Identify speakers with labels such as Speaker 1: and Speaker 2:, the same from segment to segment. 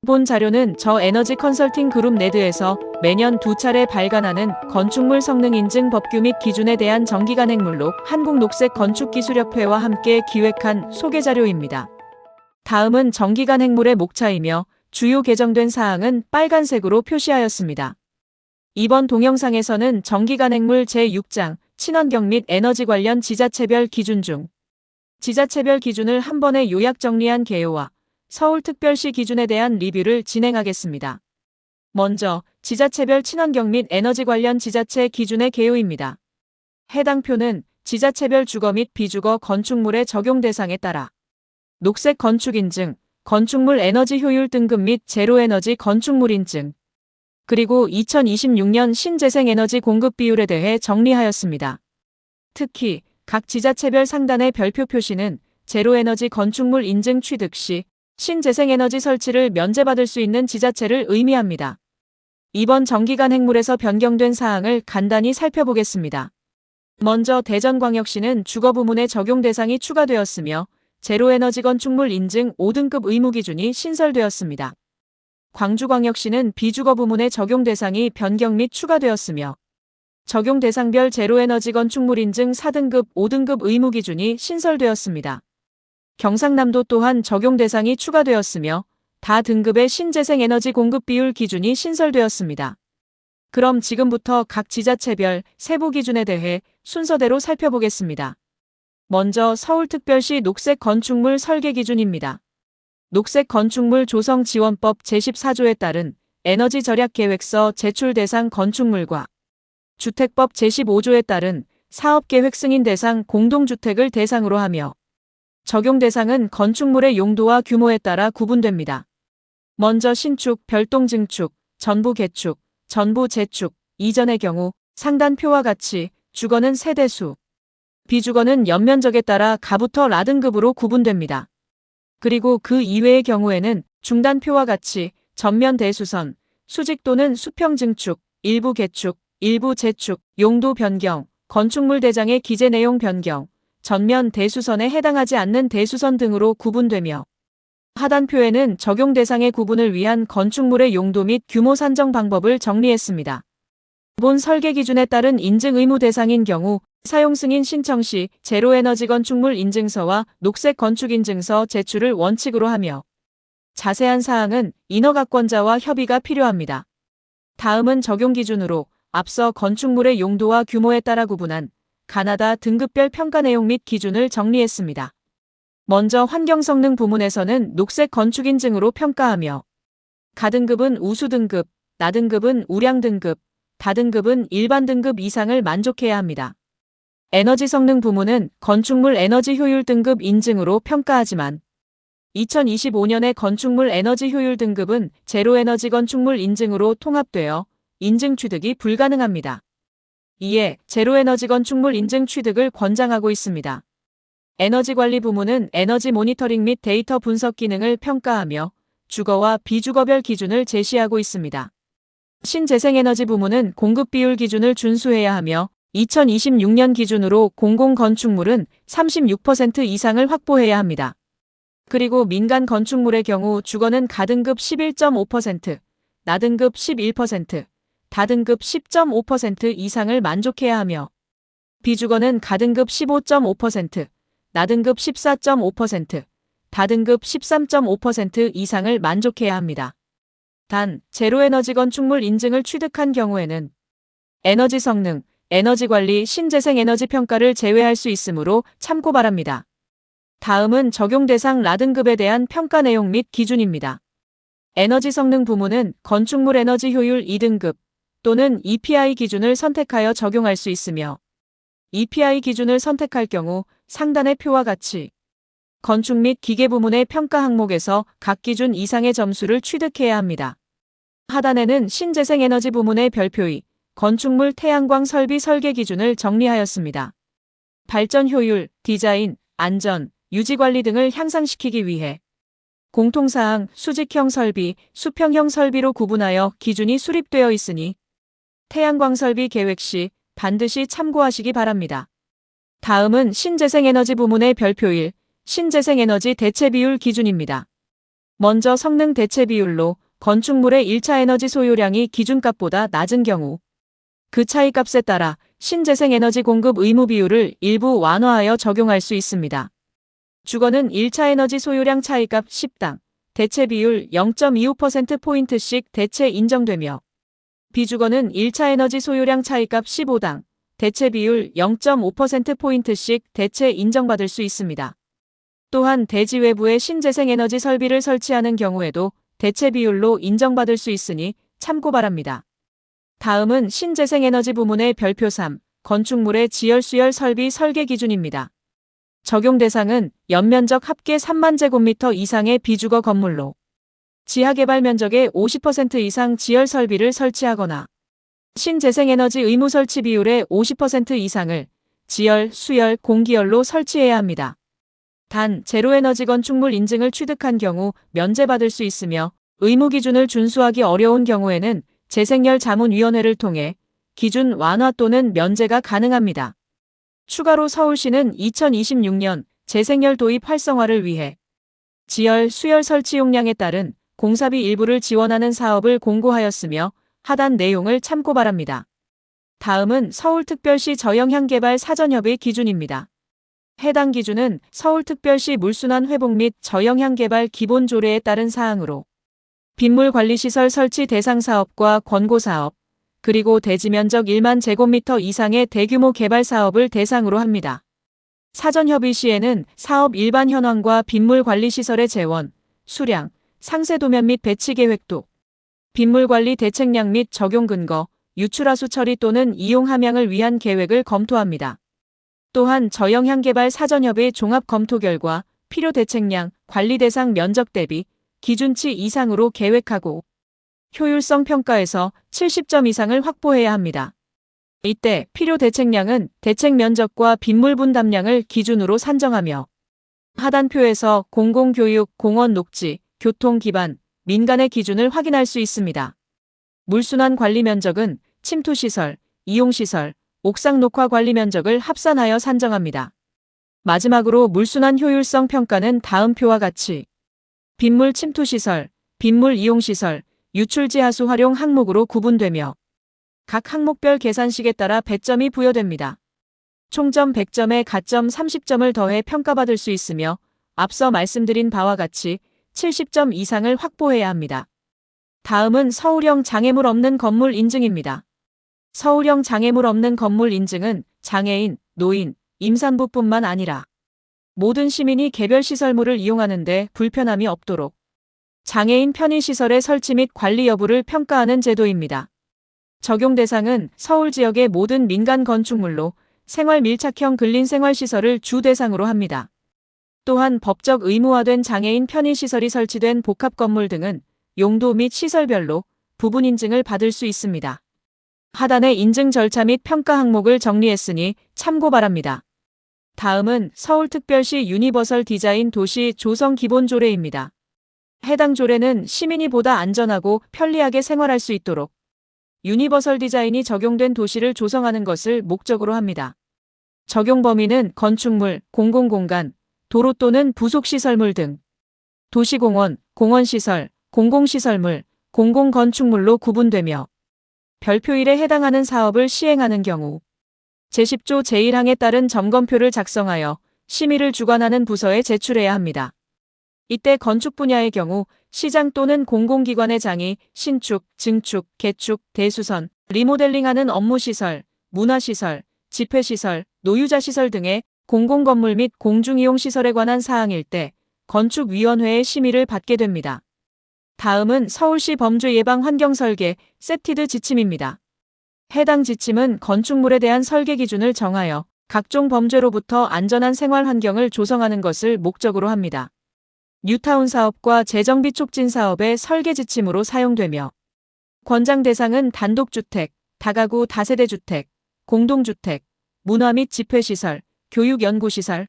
Speaker 1: 본 자료는 저에너지 컨설팅 그룹 네드에서 매년 2차례 발간하는 건축물 성능 인증 법규 및 기준에 대한 정기간행물록 한국녹색건축기술협회와 함께 기획한 소개 자료입니다. 다음은 정기간행물의 목차이며 주요 개정된 사항은 빨간색으로 표시하였습니다. 이번 동영상에서는 정기간행물 제6장 친환경 및 에너지 관련 지자체별 기준 중 지자체별 기준을 한 번에 요약 정리한 개요와 서울특별시 기준에 대한 리뷰를 진행하겠습니다. 먼저 지자체별 친환경 및 에너지 관련 지자체 기준의 개요입니다. 해당 표는 지자체별 주거 및 비주거 건축물의 적용 대상에 따라 녹색 건축 인증, 건축물 에너지 효율 등급 및 제로에너지 건축물 인증, 그리고 2026년 신재생 에너지 공급 비율에 대해 정리하였습니다. 특히 각 지자체별 상단의 별표 표시는 제로에너지 건축물 인증 취득 시 신재생에너지 설치를 면제받을 수 있는 지자체를 의미합니다. 이번 정기간행물에서 변경된 사항을 간단히 살펴보겠습니다. 먼저 대전광역시는 주거 부문의 적용 대상이 추가되었으며 제로에너지 건축물 인증 5등급 의무 기준이 신설되었습니다. 광주광역시는 비주거 부문의 적용 대상이 변경 및 추가되었으며 적용 대상별 제로에너지 건축물 인증 4등급, 5등급 의무 기준이 신설되었습니다. 경상남도 또한 적용 대상이 추가되었으며 다 등급의 신재생 에너지 공급 비율 기준이 신설되었습니다. 그럼 지금부터 각 지자체별 세부 기준에 대해 순서대로 살펴보겠습니다. 먼저 서울특별시 녹색 건축물 설계 기준입니다. 녹색 건축물 조성 지원법 제14조에 따른 에너지 절약 계획서 제출 대상 건축물과 주택법 제15조에 따른 사업계획 승인 대상 공동주택을 대상으로 하며 적용 대상은 건축물의 용도와 규모에 따라 구분됩니다. 먼저 신축, 별동 증축, 전부 개축, 전부 재축, 이전의 경우 상단표와 같이 주거는 세대수, 비주거는 연면적에 따라 가부터 라등급으로 구분됩니다. 그리고 그 이외의 경우에는 중단표와 같이 전면 대수선, 수직 또는 수평 증축, 일부 개축, 일부 재축, 용도 변경, 건축물 대장의 기재 내용 변경, 전면 대수선에 해당하지 않는 대수선 등으로 구분되며 하단표에는 적용 대상의 구분을 위한 건축물의 용도 및 규모 산정 방법을 정리했습니다. 본 설계 기준에 따른 인증 의무 대상인 경우 사용 승인 신청 시 제로에너지 건축물 인증서와 녹색 건축 인증서 제출을 원칙으로 하며 자세한 사항은 인허가권자와 협의가 필요합니다. 다음은 적용 기준으로 앞서 건축물의 용도와 규모에 따라 구분한 가나다 등급별 평가 내용 및 기준을 정리했습니다. 먼저 환경성능 부문에서는 녹색 건축 인증으로 평가하며 가등급은 우수 등급, 나등급은 우량 등급, 다등급은 일반 등급 이상을 만족해야 합니다. 에너지 성능 부문은 건축물 에너지 효율 등급 인증으로 평가하지만 2025년의 건축물 에너지 효율 등급은 제로에너지 건축물 인증으로 통합되어 인증 취득이 불가능합니다. 이에 제로에너지 건축물 인증 취득을 권장하고 있습니다. 에너지관리 부문은 에너지 모니터링 및 데이터 분석 기능을 평가하며 주거와 비주거별 기준을 제시하고 있습니다. 신재생에너지 부문은 공급 비율 기준을 준수해야 하며 2026년 기준으로 공공건축물은 36% 이상을 확보해야 합니다. 그리고 민간 건축물의 경우 주거는 가등급 11.5%, 나등급 11%, 다등급 10.5% 이상을 만족해야 하며 비주거는 가등급 15.5%, 나등급 14.5%, 다등급 13.5% 이상을 만족해야 합니다. 단, 제로에너지 건축물 인증을 취득한 경우에는 에너지 성능, 에너지 관리, 신재생 에너지 평가를 제외할 수 있으므로 참고 바랍니다. 다음은 적용 대상 라등급에 대한 평가 내용 및 기준입니다. 에너지 성능 부문은 건축물 에너지 효율 2등급 또는 EPI 기준을 선택하여 적용할 수 있으며 EPI 기준을 선택할 경우 상단의 표와 같이 건축 및 기계 부문의 평가 항목에서 각 기준 이상의 점수를 취득해야 합니다. 하단에는 신재생 에너지 부문의 별표의 건축물 태양광 설비 설계 기준을 정리하였습니다. 발전 효율, 디자인, 안전, 유지 관리 등을 향상시키기 위해 공통사항, 수직형 설비, 수평형 설비로 구분하여 기준이 수립되어 있으니 태양광 설비 계획 시 반드시 참고하시기 바랍니다. 다음은 신재생에너지 부문의 별표 1, 신재생에너지 대체 비율 기준입니다. 먼저 성능 대체 비율로 건축물의 1차 에너지 소요량이 기준값보다 낮은 경우 그 차이값에 따라 신재생 에너지 공급 의무 비율을 일부 완화하여 적용할 수 있습니다. 주거는 1차 에너지 소요량 차이값 10당, 대체 비율 0.25%포인트씩 대체 인정되며 비주거는 1차 에너지 소요량 차이값 15당, 대체 비율 0.5%포인트씩 대체 인정받을 수 있습니다. 또한 대지 외부에 신재생 에너지 설비를 설치하는 경우에도 대체 비율로 인정받을 수 있으니 참고 바랍니다. 다음은 신재생 에너지 부문의 별표 3, 건축물의 지열수열 설비 설계 기준입니다. 적용 대상은 연면적 합계 3만 제곱미터 이상의 비주거 건물로 지하개발 면적의 50% 이상 지열 설비를 설치하거나 신재생에너지 의무 설치 비율의 50% 이상을 지열, 수열, 공기열로 설치해야 합니다. 단, 제로에너지 건축물 인증을 취득한 경우 면제받을 수 있으며 의무 기준을 준수하기 어려운 경우에는 재생열자문위원회를 통해 기준 완화 또는 면제가 가능합니다. 추가로 서울시는 2026년 재생열 도입 활성화를 위해 지열, 수열 설치 용량에 따른 공사비 일부를 지원하는 사업을 공고하였으며 하단 내용을 참고 바랍니다. 다음은 서울특별시 저영향개발 사전협의 기준입니다. 해당 기준은 서울특별시 물순환 회복 및 저영향개발 기본조례에 따른 사항으로 빗물관리시설 설치 대상 사업과 권고사업, 그리고 대지면적 1만 제곱미터 이상의 대규모 개발 사업을 대상으로 합니다. 사전협의 시에는 사업 일반 현황과 빗물관리시설의 재원, 수량, 상세도면 및 배치 계획도, 빗물관리 대책량 및 적용 근거, 유출하수 처리 또는 이용 함양을 위한 계획을 검토합니다. 또한 저영향개발 사전협의 종합 검토 결과 필요 대책량, 관리 대상 면적 대비 기준치 이상으로 계획하고 효율성 평가에서 70점 이상을 확보해야 합니다. 이때 필요 대책량은 대책 면적과 빗물 분담량을 기준으로 산정하며 하단표에서 공공교육, 공원 녹지, 교통 기반, 민간의 기준을 확인할 수 있습니다. 물순환 관리 면적은 침투시설, 이용시설, 옥상 녹화 관리 면적을 합산하여 산정합니다. 마지막으로 물순환 효율성 평가는 다음 표와 같이 빗물 침투시설, 빗물 이용시설, 유출지 하수 활용 항목으로 구분되며 각 항목별 계산식에 따라 배점이 부여됩니다. 총점 100점에 가점 30점을 더해 평가받을 수 있으며 앞서 말씀드린 바와 같이 70점 이상을 확보해야 합니다. 다음은 서울형 장애물 없는 건물 인증입니다. 서울형 장애물 없는 건물 인증은 장애인, 노인, 임산부뿐만 아니라 모든 시민이 개별 시설물을 이용하는데 불편함이 없도록 장애인 편의시설의 설치 및 관리 여부를 평가하는 제도입니다. 적용 대상은 서울 지역의 모든 민간 건축물로 생활 밀착형 근린생활시설을 주 대상으로 합니다. 또한 법적 의무화된 장애인 편의시설이 설치된 복합건물 등은 용도 및 시설별로 부분 인증을 받을 수 있습니다. 하단에 인증 절차 및 평가 항목을 정리했으니 참고 바랍니다. 다음은 서울특별시 유니버설 디자인 도시 조성 기본조례입니다. 해당 조례는 시민이 보다 안전하고 편리하게 생활할 수 있도록 유니버설 디자인이 적용된 도시를 조성하는 것을 목적으로 합니다. 적용 범위는 건축물, 공공공간, 도로 또는 부속시설물 등 도시공원, 공원시설, 공공시설물, 공공건축물로 구분되며 별표 1에 해당하는 사업을 시행하는 경우 제10조 제1항에 따른 점검표를 작성하여 심의를 주관하는 부서에 제출해야 합니다. 이때 건축 분야의 경우 시장 또는 공공기관의 장이 신축, 증축, 개축, 대수선, 리모델링하는 업무시설, 문화시설, 집회시설, 노유자시설 등의 공공건물 및 공중이용시설에 관한 사항일 때 건축위원회의 심의를 받게 됩니다. 다음은 서울시 범죄 예방 환경 설계 세티드 지침입니다. 해당 지침은 건축물에 대한 설계 기준을 정하여 각종 범죄로부터 안전한 생활 환경을 조성하는 것을 목적으로 합니다. 뉴타운 사업과 재정비 촉진 사업의 설계 지침으로 사용되며 권장 대상은 단독주택, 다가구 다세대주택, 공동주택, 문화 및 집회시설, 교육연구시설,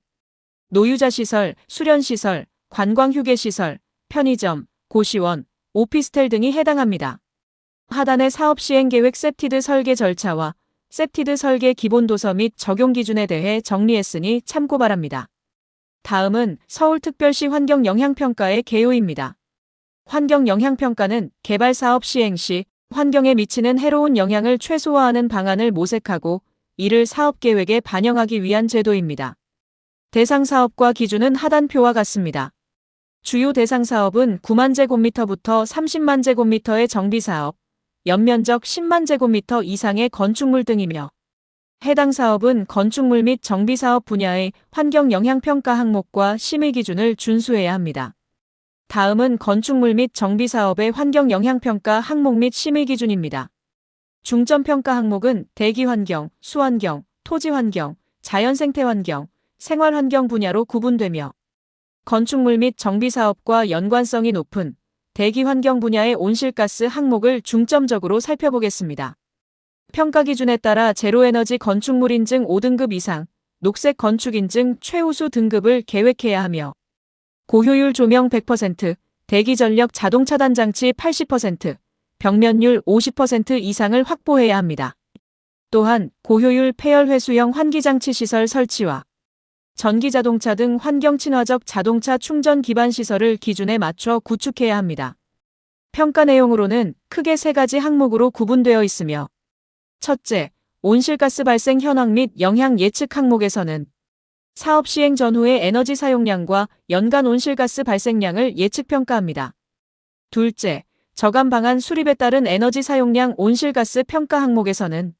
Speaker 1: 노유자시설, 수련시설, 관광휴게시설, 편의점, 고시원, 오피스텔 등이 해당합니다. 하단의 사업시행계획 세티드 설계 절차와 세티드 설계 기본도서 및 적용 기준에 대해 정리했으니 참고 바랍니다. 다음은 서울특별시 환경영향평가의 개요입니다. 환경영향평가는 개발사업 시행 시 환경에 미치는 해로운 영향을 최소화하는 방안을 모색하고 이를 사업계획에 반영하기 위한 제도입니다. 대상 사업과 기준은 하단표와 같습니다. 주요 대상 사업은 9만 제곱미터부터 30만 제곱미터의 정비사업, 연면적 10만 제곱미터 이상의 건축물 등이며 해당 사업은 건축물 및 정비사업 분야의 환경영향평가 항목과 심의 기준을 준수해야 합니다. 다음은 건축물 및 정비사업의 환경영향평가 항목 및 심의 기준입니다. 중점평가 항목은 대기환경, 수환경, 토지환경, 자연생태환경, 생활환경 분야로 구분되며 건축물 및 정비사업과 연관성이 높은 대기환경 분야의 온실가스 항목을 중점적으로 살펴보겠습니다. 평가 기준에 따라 제로에너지 건축물 인증 5등급 이상, 녹색 건축 인증 최우수 등급을 계획해야 하며 고효율 조명 100%, 대기전력 자동 차단 장치 80%, 벽면율 50% 이상을 확보해야 합니다. 또한 고효율 폐열회수형 환기장치 시설 설치와 전기자동차 등 환경친화적 자동차 충전 기반 시설을 기준에 맞춰 구축해야 합니다. 평가 내용으로는 크게 3가지 항목으로 구분되어 있으며 첫째, 온실가스 발생 현황 및 영향 예측 항목에서는 사업 시행 전후의 에너지 사용량과 연간 온실가스 발생량을 예측 평가합니다. 둘째, 저감 방안 수립에 따른 에너지 사용량 온실가스 평가 항목에서는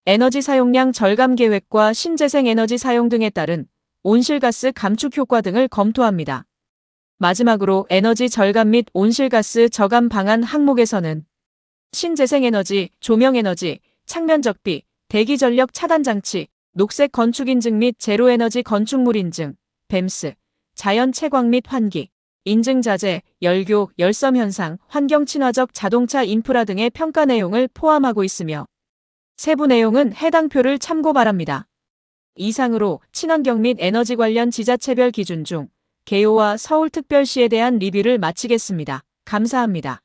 Speaker 1: 에너지 사용량 절감 계획과 신재생 에너지 사용 등에 따른 온실가스 감축 효과 등을 검토합니다. 마지막으로 에너지 절감 및 온실가스 저감 방안 항목에서는 신재생에너지, 조명에너지, 창면 적비, 대기전력 차단 장치, 녹색 건축 인증 및 제로에너지 건축물 인증, 뱀스, 자연 채광 및 환기, 인증 자재, 열교, 열섬 현상, 환경 친화적 자동차 인프라 등의 평가 내용을 포함하고 있으며 세부 내용은 해당 표를 참고 바랍니다. 이상으로 친환경 및 에너지 관련 지자체별 기준 중 개요와 서울특별시에 대한 리뷰를 마치겠습니다. 감사합니다.